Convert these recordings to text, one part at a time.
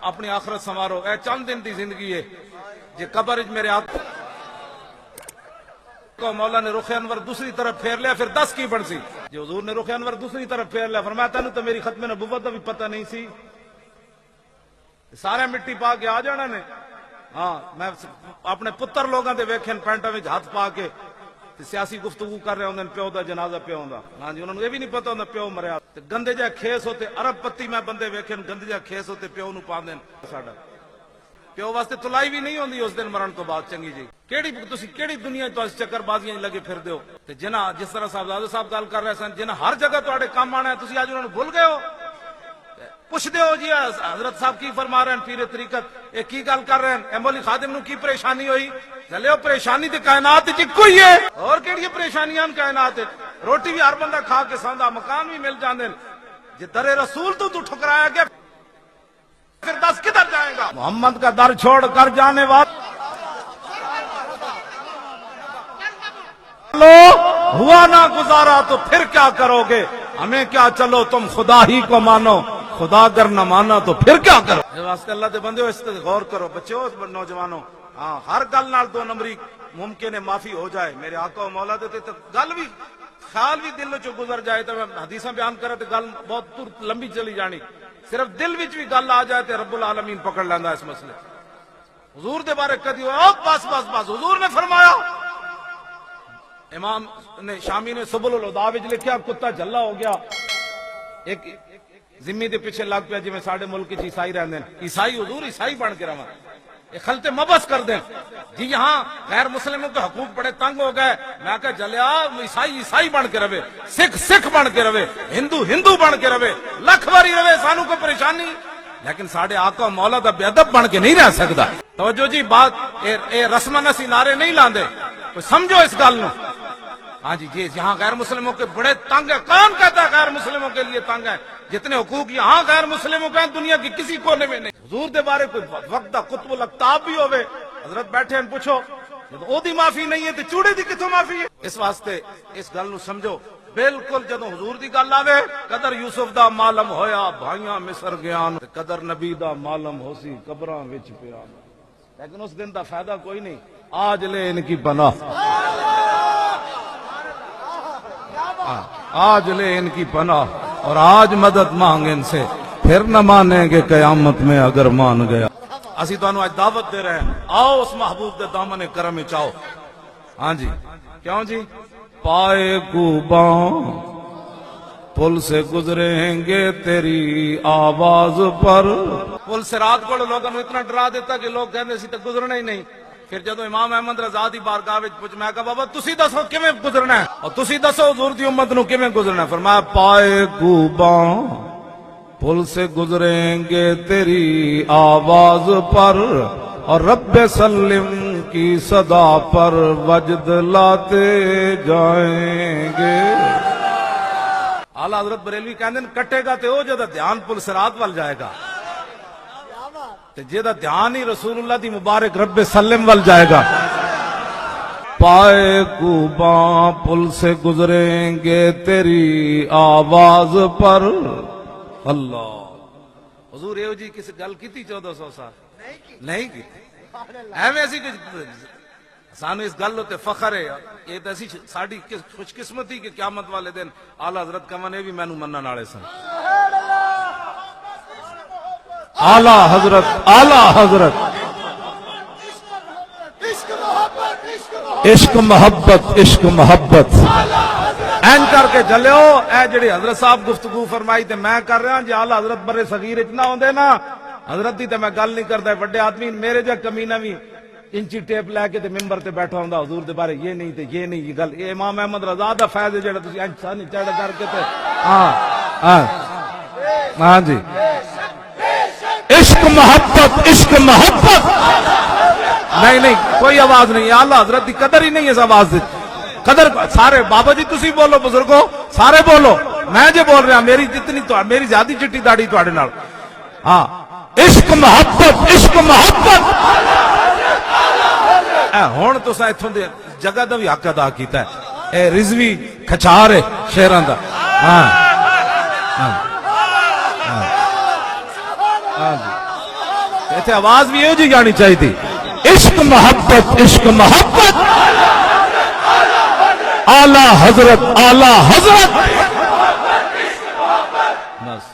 اپنی آخرت سنوارو. اے چند دن دی زندگی ہے جی قبر میرے آقا کو مولا نے رخ انور دوسری طرف پھیر لیا پھر 10 کی بن سی. جی حضور نے رخ انور دوسری طرف پھیر لیا فرمایا تینوں تو میری ختم نبوت کا بھی پتہ نہیں سی, سارے مٹی پا کے آ جانا نے. ہاں میں اپنے پتر لوگاں دے ویکھن پینٹاں وچ ہاتھ پا کے سیاسی گفتگو کر رہے ہوندے پیو دا جنازہ پیو ہوندا. ہاں جی انہاں نوں یہ بھی نہیں پتہ ہوندا پیو مریا. تے گندے جا کھیس ہوتے عرب پتی میں بندے ویکھن گندے جا کھیس ہوتے پیو نوں پا دین. ساڈا پیو واسطے تلائی بھی نہیں ہوندی اس دن مرن تو بعد. چنگی جی کیڑی دنیا تو چکر بازیاں لگے پھر دیو. تے جنہ جس طرح صاحبزادہ صاحب گل کر رہے سن جنہ ہر جگہ تواڈے کام آنا ہے تسی اج انہاں نوں بھول گئے ہو. پوچھ دے ہو جی حضرت صاحب کی فرما رہے ہیں پیر طریقت یہ کی گل کر رہے ہیں اے مولی خادم نو کی پریشانی ہوئی. چلے پریشانی تے کائنات وچ اکو ہی ہے اور کیڑی پریشانیاں کائنات وچ. روٹی بھی ہر بندہ کھا کے سوندا مکان بھی مل جاندے جے در رسول تو ٹھکرایا گیا پھر 10 کدھر جائے گا. محمد کا در چھوڑ کر جانے والے ہوا نہ گزارا تو پھر کیا کرو گے, ہمیں کیا چلو تم خدا ہی کو مانو, خدا اگر نہ مانا تو پھر کیا کرو. واسطے اللہ دے بندے اس تے غور کرو بچو نوجوانوں. ہاں ہر گل نال 2 نمبری ممکن ہے معافی ہو جائے. میرے آقا و مولا دے تے گل بھی خیال بھی دل وچوں گزر جائے تو میں حدیثاں بیان کرا تے گل بہت لمبی چلی جانی. صرف دل وچ بھی گل آ جائے تے رب العالمین پکڑ لیندا اس مسئلے. حضور دے بارے کدی بس حضور نے فرمایا. امام نے شامی نے سبل الہدا وچ لکھیا کتا جھلا ہو گیا ایک ذمہ دے پیچھے لگ پیا جی میں ساڈے ملک وچ عیسائی رہندے ہیں. عیسائی حضور عیسائی بن کے رہواں یہ خلط مبس کر دیں جی. یہاں غیر مسلموں کے حقوق بڑے تنگ ہو گئے. میں کہا جلیا عیسائی بن کے رہے, سکھ بن کے رہے, ہندو بن کے رہے, لکھ واری رہے, سانو کوئی پریشانی. لیکن ساڈے آقا مولا دا بے ادب بن کے نہیں رہ سکتا. توجہ جی بات اے رسمن اسی نعرے نہیں لاندے, کوئی سمجھو اس گل نو. ہاں جی یہاں غیر مسلموں کے بڑے تنگ ہے. کون کہتا ہے غیر مسلموں کے لیے تنگ ہے؟ جتنے حقوق یہاں غیر مسلموں کے ہیں دنیا کی کسی کونے میں نہیں. حضور دے بارے کوئی وقت دا قطب الاقطاب بھی ہوئے حضرت بیٹھے ہیں پوچھو او دی معافی نہیں ہے تو چوڑے دی کتوں معافی ہے. اس واسطے اس گل نو سمجھو بالکل. جدوں حضور دی گل آوے قدر یوسف دا معلوم ہویا بھائیاں مصر گیان, قدر نبی دا معلوم ہوسی قبراں وچ پیا. لیکن اس دن دا فائدہ کوئی نہیں. آج لے ان کی پناہ, آج لے ان کی پناہ اور آج مدد مانگ ان سے, پھر نہ مانیں گے قیامت میں اگر مان گیا. اسی تو آج دعوت دے رہے ہیں آؤ اس محبوب دے دامن کرم وچ آؤ. ہاں جی کیوں جی پائے کوباں پل سے گزریں گے تیری آواز پر. پل سے رات کو لوگوں نے اتنا ڈرا دیتا کہ لوگ کہندے سی تے گزرنا ہی نہیں. پھر جدو امام احمد رضا دی بارگاہ وچ پوچھ میں کہا بابا تسی دسو کیویں گزرنا ہے اور تسی دسو حضور دی امت نو کیویں گزرنا ہے. فرمایا پائے کوباں پل سے گزریں گے تیری آواز پر اور رب سلم کی صدا پر وجد لاتے جائیں گے. اعلیٰ حضرت بریلوی کہندے کٹے گا تے او جدا دھیان پل صراط ول جائے گا تے جیدہ دھیان ہی رسول اللہ دی مبارک رب سلم ول جائے گا. پائے کوباں پل سے گزریں گے تیری آواز پر. اللہ حضور ایو جی کسی گل کیتی 1400 سال نہیں کی ایویں ایسی سانو اس گل تے فخر ہے. یہ تے اسی ساڈی خوش قسمتی کہ قیامت والے دن اعلیٰ حضرت کمنے بھی مینوں منن والے سن. اعلیٰ حضرت عشق محبت این کر کے چلو. اے جڑی حضرت صاحب گفتگو فرمائی تے میں کر رہا جی اعلیٰ حضرت برے صغیر اتنا ہوندے نا حضرت دی تے میں گل نہیں کردا. بڑے آدمی میرے جا کمینہ بھی انچی ٹیپ لے کے تے ممبر تے بیٹھا ہوندا حضور دے بارے یہ نہیں تے یہ نہیں. یہ گل یہ امام احمد رضا دا فیض ہے جڑا تسی انسانی چڑھ کر کے تے ہاں جی عشق محبت نہیں کوئی آواز نہیں. اعلیٰ حضرت دی قدر ہی نہیں اس آواز دی قدر. سارے بابا جی تسی بولو بزرگو سارے بولو. میں جو بول رہا میری جتنی تو میری زیادہ چٹی داڑھی تواڈے نال. ہاں عشق محبت ہن تساں ایتھوں دے جگہ دا بھی حق ادا کیتا ہے. اے رضوی کھچار ہے شہراں دا. ہاں ایتھے آواز بھی یہ جی جانی چاہیے تھی، عشق محبت عشق محبت اعلی حضرت اعلی حضرت. بس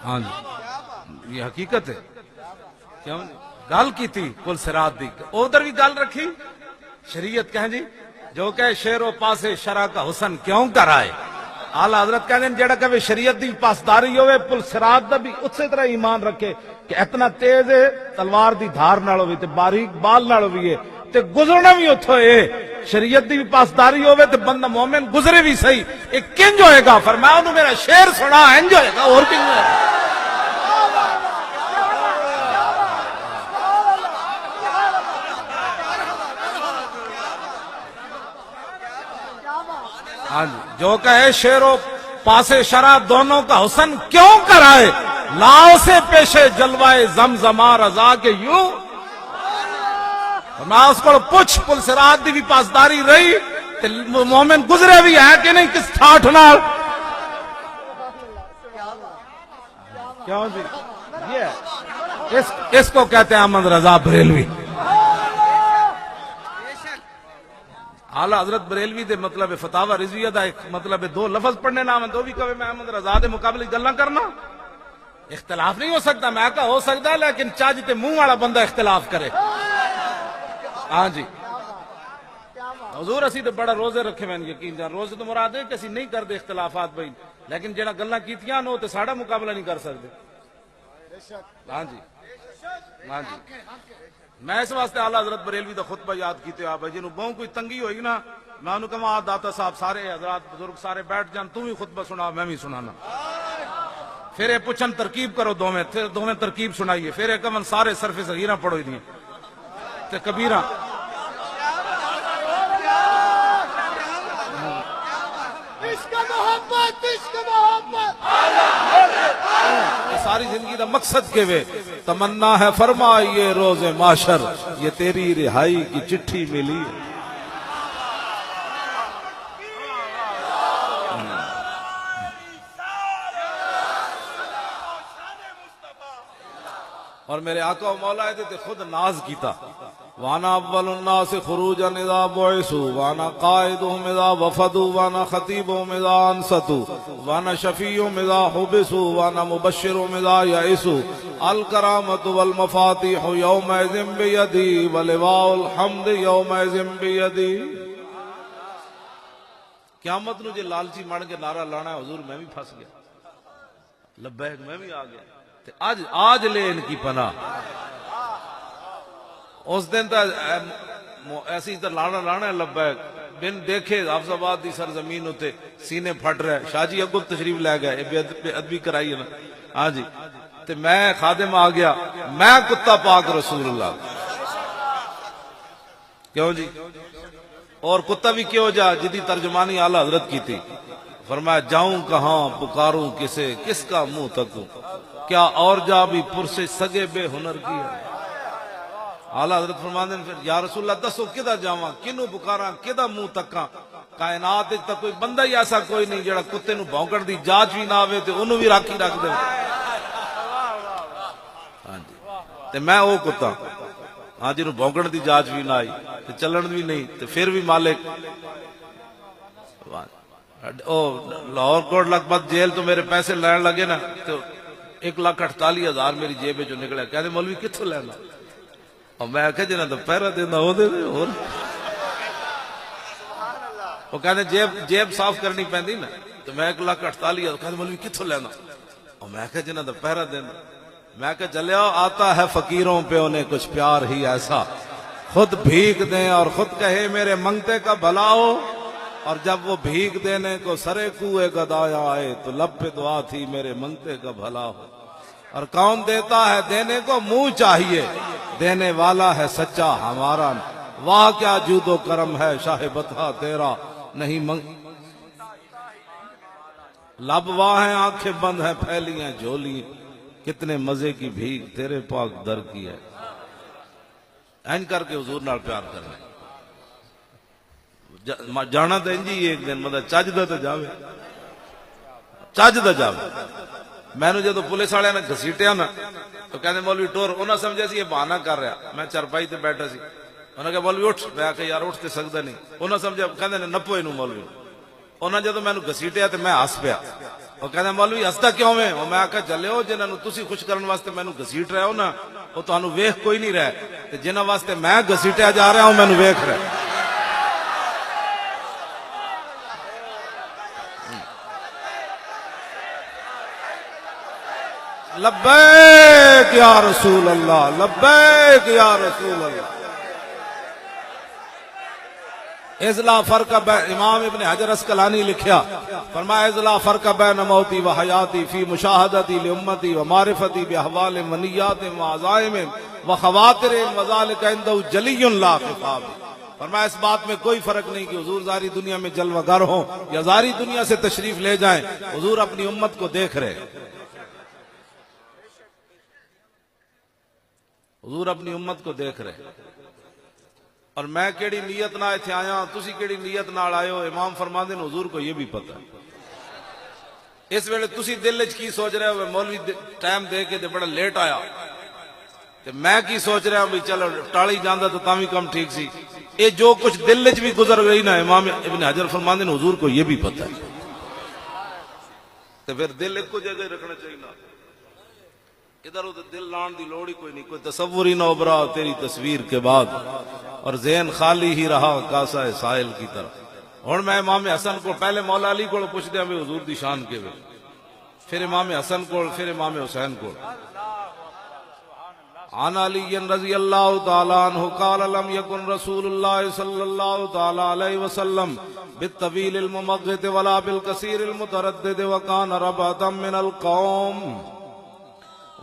ہاں جی یہ حقیقت ہے. کیوں گل کی تھی پل سرات دی، ادھر بھی گل رکھی شریعت کہیں جی جو کہ شیر و پاسے شرع کا حسن کیوں کرائے. آلہ حضرت کہتے ہیں جڑا کہ شریعت دی پاسداری ہوئے پل سرات دا بھی اسی طرح ایمان رکھے کہ اتنا تیز ہے تلوار دی دھار نال ہوئی تے باریک بال نال ہوئی ہے تے گزرنا بھی اتھو ہے. شریعت دی بھی پاسداری ہوئے تے بندہ مومن گزرے بھی صحیح. ایک کنج ہوئے گا فرمایا انہوں میرا شیر سنا انج ہوئے گا اور کنج ہوئے گا. ہاں جی جو کہے شیر و پاسے شرع دونوں کا حسن کیوں کرائے، لاؤ سے پیشے جلوائے زمزمہ رضا کے یوں. میں اس کو پوچھ پل سرات دی بھی پاسداری رہی تے مومن گزرے بھی ہے کہ نہیں کس ٹھاٹھ نال. کیوں جی یہ اس کو کہتے ہیں احمد رضا بریلوی. اعلی حضرت بریلوی دے مطلب فتاوی رضویہ دا ایک مطلب دو لفظ پڑھنے نام تو بھی کہے میں احمد رضا دے مقابلے گلاں کرنا. اختلاف نہیں ہو سکتا، میں کہا ہو سکتا ہے لیکن چاج تے منہ والا بندہ اختلاف کرے. ہاں جی حضور اسی تے بڑا روزے رکھے میں یقین جان روزے تو مراد ہے کہ اسی نہیں کردے اختلافات بھائی، لیکن جڑا گلاں کیتیاں نو تے ساڈا مقابلہ نہیں کر سکتے. ہاں جی ہاں جی میں اس واسطے اعلی حضرت بریلوی دا خطبہ یاد کیتے آ بھائی جنوں بہوں کوئی تنگی ہوئی نا میں انہوں کہا داتا صاحب سارے حضرات بزرگ سارے بیٹھ جان تو بھی خطبہ سنا میں بھی سنانا. پھر یہ پوچھن ترکیب کرو دو میں ترکیب سنائیے. پھر ایک امن سارے صرف صغیرہ پڑھو ہی دیں تے کبیرہ. ساری زندگی دا مقصد کے وے تمنا ہے فرمائیے روز معاشر یہ تیری رہائی کی چٹھی ملی ہے. اور میرے آقا و مولا ہے تھے خود ناز کیتا وانا اول الناس خروجا اذا بعثوا وانا قائدهم اذا وفدوا وانا خطيبهم اذا انصتوا وانا شفيعهم اذا حبسوا وانا مبشرهم اذا يئسوا الكرامة والمفاتيح يومئذ بيدي ولواء الحمد يومئذ بيدي. قیامت نو جے لالچی مڑ کے نعرہ لانا ہے حضور میں بھی پھنس گیا لبیک میں بھی آ گیا آج لے ان کی پناہ. اس دن تا ایسی تا لانا ہے لبیک بن دیکھے حافظ آباد دی سرزمین ہوتے سینے پھٹ رہے شاہ جی اگو تشریف لے گئے بے ادبی کرائی ہے نا. ہاں جی تے میں خادم آ گیا میں کتا پاک رسول اللہ کیوں جی اور کتا بھی کیوں جا جدی ترجمانی اعلی حضرت کی تھی. فرمایا جاؤں کہاں پکاروں کسے کس کا منہ تکوں کیا اور جا بھی پرسے سگے بے ہنر کی ہے. اعلی حضرت فرماندے ہیں پھر یا رسول اللہ دسو کدا جاواں کنوں پکاراں کدا منہ تکاں. کائنات وچ تے کوئی بندہ ہی ایسا کوئی نہیں جڑا کتے نو بھونکن دی جاچ بھی نہ آوے تے اونوں بھی راکھی رکھ دے. ہاں جی تے میں او کتا ہاں جی نو بھونکن دی جاچ بھی نہ آئی تے چلن بھی نہیں تے پھر بھی مالک او لاہور کوٹ لکھپت جیل تو میرے پیسے لین لگے نا تو 1,48,000 میری جیب جو نکلے کہتے مولوی کتھوں لینا اور میں آخیا جنا تو پہرا دینا ہو دے اور وہ کہتے جیب صاف کرنی پہندی نا تو میں 1,48,000 کہتے مولوی کتھوں لینا اور میں آخیا جنا تو پہرا دینا. میں کہ چلے آتا ہے فقیروں پہ انہیں کچھ پیار ہی ایسا خود بھیک دیں اور خود کہے میرے منگتے کا بھلا ہو اور جب وہ بھیک دینے کو سرے کوئے گدایا آئے تو لب پہ دعا تھی میرے منگتے کا بھلا ہو. اور کون دیتا ہے دینے کو منہ چاہیے دینے والا ہے سچا ہمارا واہ کیا جود و کرم ہے شاہ بطحہ تیرا نہیں لب واہ ہیں آنکھیں بند ہیں پھیلی ہیں جھولی کتنے مزے کی بھیک تیرے پاک در کی ہے. این کر کے حضور نال پیار کرنا جانا تو انجی ایک دن مطلب چج دا تو جاوے چج دا جاوے. مینوں جدوں پولیس والے نے گھسیٹیا نا تو کہندے مولوی ٹور. انہاں سمجھیا سی یہ بہانہ کر رہا. میں چرپائی تے بیٹھا سی. انہاں کہا مولوی اٹھ. میں آخیا یار اٹھ تے سکدا نہیں. انہاں سمجھیا کہندے نے نپو اینوں مولوی. انہاں جدوں مینوں گھسیٹیا تے میں ہس پیا. وہ کہندے مولوی ہسدا کیوں میں؟ میں آخیا چلو جنہاں نوں تسی خوش کرن واسطے مینوں گھسیٹ رہے ہو نا وہ تانوں ویکھ کوئی نہیں رہا تے جنہاں واسطے میں گھسیٹیا جا رہا ہوں مینوں ویکھ رہے. لبیک یا رسول اللہ لبیک یا رسول اللہ. ازلا فرق امام ابن حجر اسقلانی لکھیا فرمایا ازلا فرق بین موتی و حیاتی فی مشاہدتی لامتی و معرفتی باحوال و نیات و عزائم و خواطر و ذالک عنده جلی لا خفا. فرمایا اس بات میں کوئی فرق نہیں کہ حضور ظاہری دنیا میں جلوہ گر ہوں یا ظاہری دنیا سے تشریف لے جائیں. حضور اپنی امت کو دیکھ رہے. حضور اپنی امت کو دیکھ رہے. اور میں کیڑی نیت نہ ایتھے آیا تسی کیڑی نیت نال آئے ہو امام فرماندے نے حضور کو یہ بھی پتہ ہے. اس ویلے تسی دل وچ کی سوچ رہے ہو مولوی ٹائم دے کے تے بڑا لیٹ آیا تے میں کی سوچ رہا ہوں بھی چلو ٹالی جاندا تو تاں وی کم ٹھیک سی. اے جو کچھ دل وچ بھی گزر گئی نا امام ابن حجر فرماندے نے حضور کو یہ بھی پتہ ہے. تے پھر دل ایک جگہ رکھنا چاہیے نا. ادھر ادھر دل لان دی لوڑ ہی کوئی نہیں. کوئی تصور ہی نہ ابھرا تیری تصویر کے بعد اور ذہن خالی ہی رہا کاسا ہے سائل کی طرح. ہن میں امام حسن کو پہلے مولا علی کو پوچھ دیا بھی حضور دی شان کے وے, پھر امام حسن کو, پھر امام حسین کو. عن علی رضی اللہ تعالی عنہ قال لم یکن رسول اللہ صلی اللہ تعالی علیہ وسلم بالطویل الممغت ولا بالکثیر المتردد وکان ربعة من القوم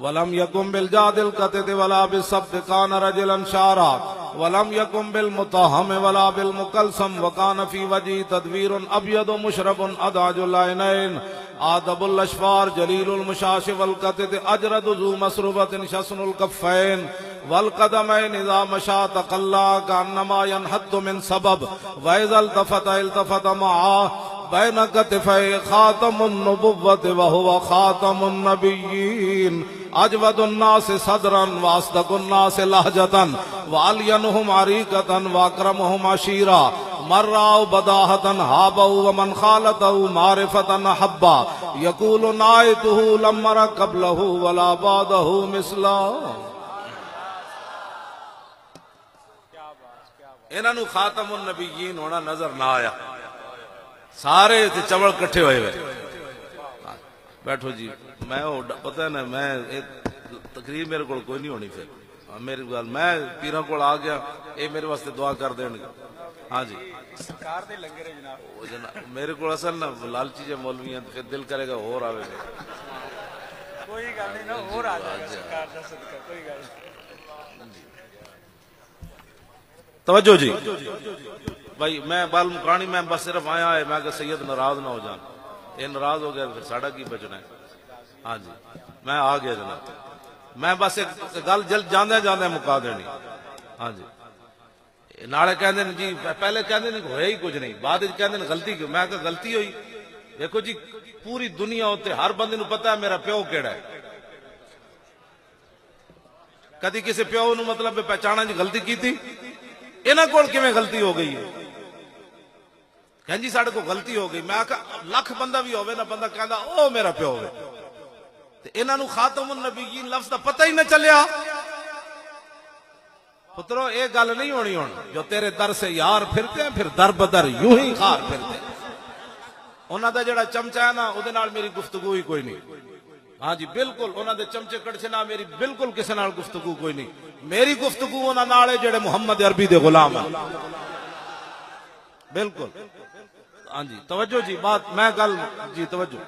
ولم يكن بالجاد القتد ولا بالسبت كان رجلا شارا ولم يكن بالمتهم ولا بالمكلسم وكان في وجهه تدوير ابيض مشرب اداج العينين آدب الاشفار جليل المشاش والقتد اجرد ذو مسربة شسن الكفين والقدمين اذا مشى تقلى كانما ينحط من سبب واذا التفت معه بین کتفی خاتم النبوت وهو خاتم النبیین اجود الناس صدرا واصدق الناس لہجتا والینہم عریقتا واکرمہم عشیرا من رأوا بداہتا ہابوا ومن خالطہ معرفتا حبا یقول نائتہ لم مر قبلہ ولا بعدہ مثلا. انہاں نو خاتم النبیین ہونا نظر نہ آیا. سارے چوڑ کٹھے ہوئے ہوئے. بیٹھو جی میں پتہ ہے نا میں تقریر میرے کو کوئی نہیں ہونی. پھر میری گل میں پیراں کول آ گیا اے میرے واسطے دعا کر دین گے. ہاں جی سرکار دے لنگر جناب میرے کو اصل نا لالچی جے مولوی ہیں پھر دل کرے گا اور آوے گا. کوئی گل نہیں نا اور آ جائے سرکار دا صدقہ کوئی گل نہیں. توجہ جی بھائی میں بال مکانی میں بس صرف آیا ہے میں کہ سید ناراض نہ ہو جان. یہ ناراض ہو گیا پھر ساڑا کی بچنا ہے. ہاں جی میں آ گیا جناب. میں بس ایک گل جلد جاندے جاندے مکا دینی. ہاں جی نالے کہندے نے جی پہلے کہندے نے ہویا ہی کچھ نہیں بعد وچ کہندے نے غلطی کیوں. میں کہ غلطی ہوئی دیکھو جی پوری دنیا ہوتے ہر بندے نو پتہ ہے میرا پیو کیڑا ہے. کدی کسی پیو نو مطلب پہچانا جی غلطی کیتی انہاں کول کیویں غلطی ہو گئی ہے. کہ جی ساڑے کو غلطی ہو گئی. میں آکھا لکھ بندہ بھی ہوئے نا بندہ کہندا او میرا پیو ہوئے تے انہاں نو خاتم النبیین لفظ دا پتہ ہی نہ چلیا. پترو ایک گل نہیں ہونی ہون جو تیرے در سے یار پھرتے ہیں پھر در بدر یوں ہی خار پھرتے ہیں. انہاں دا جڑا چمچا ہے نا او دے نال میری گفتگو ہی کوئی نہیں. ہاں جی بالکل انہاں دے چمچے کڑچے نال میری بالکل کسے نال گفتگو کوئی نہیں. میری گفتگو انہاں نال ہے جڑے محمد عربی دے غلام ہیں. بالکل. ہاں جی توجہ جی بات میں گل جی توجہ.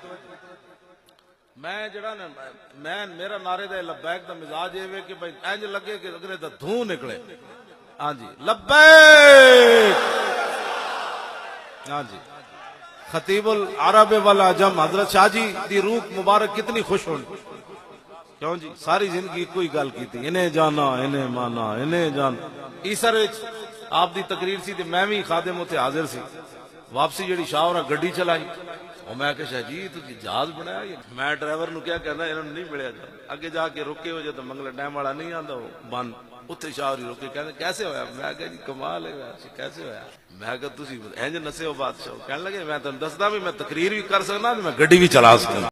میں جڑا نا میں میرا نعرے دا لبیک دا مزاج ہے کہ بھائی انج لگے کہ اگلے دا دھوں نکلے. ہاں جی لبیک. ہاں جی خطیب العرب والعجم حضرت شاہ جی دی روح مبارک کتنی خوش ہونی. کیوں جی ساری زندگی کوئی گل کیتی انہیں جانا انہیں مانا انہیں جانا. ایسر آپ دی تقریر سی تے میں بھی خادم ہوتے حاضر سی. واپسی جڑی شاہ اور گڈی چلائی ਉਹ ਮੈਂ ਕਿਹਾ ਸ਼ਾਹ ਜੀ ਤੁਸੀਂ ਜਹਾਜ਼ ਬਣਾਇਆ ਇਹ? ਮੈਂ ਡਰਾਈਵਰ ਨੂੰ ਕਿਹਾ, ਕਹਿੰਦਾ ਇਹਨਾਂ ਨੂੰ ਨਹੀਂ ਮਿਲਿਆ ਜਾਂਦਾ। ਅੱਗੇ ਜਾ ਕੇ ਰੁਕੇ ਹੋ ਜਦੋਂ ਮੰਗਲ ਡੈਮ ਵਾਲਾ ਨਹੀਂ ਆਂਦਾ ਉਹ ਬੰਦ, ਉੱਥੇ ਸ਼ਾਹਰੀ ਰੁਕੇ, ਕਹਿੰਦੇ ਕੈਸੇ ਹੋਇਆ? ਮੈਂ ਕਿਹਾ ਜੀ ਕਮਾਲ ਹੈ ਕੈਸੇ ਹੋਇਆ? ਮੈਂ ਕਿਹਾ ਤੁਸੀਂ ਇੰਜ ਨਸੇ ਹੋ ਬਾਦਸ਼ਾਹ? ਕਹਿਣ ਲੱਗੇ ਮੈਂ ਤੁਹਾਨੂੰ ਦੱਸਦਾ ਵੀ ਮੈਂ ਤਕਰੀਰ ਵੀ ਕਰ ਸਕਦਾ, ਮੈਂ ਗੱਡੀ ਵੀ ਚਲਾ ਸਕਦਾ।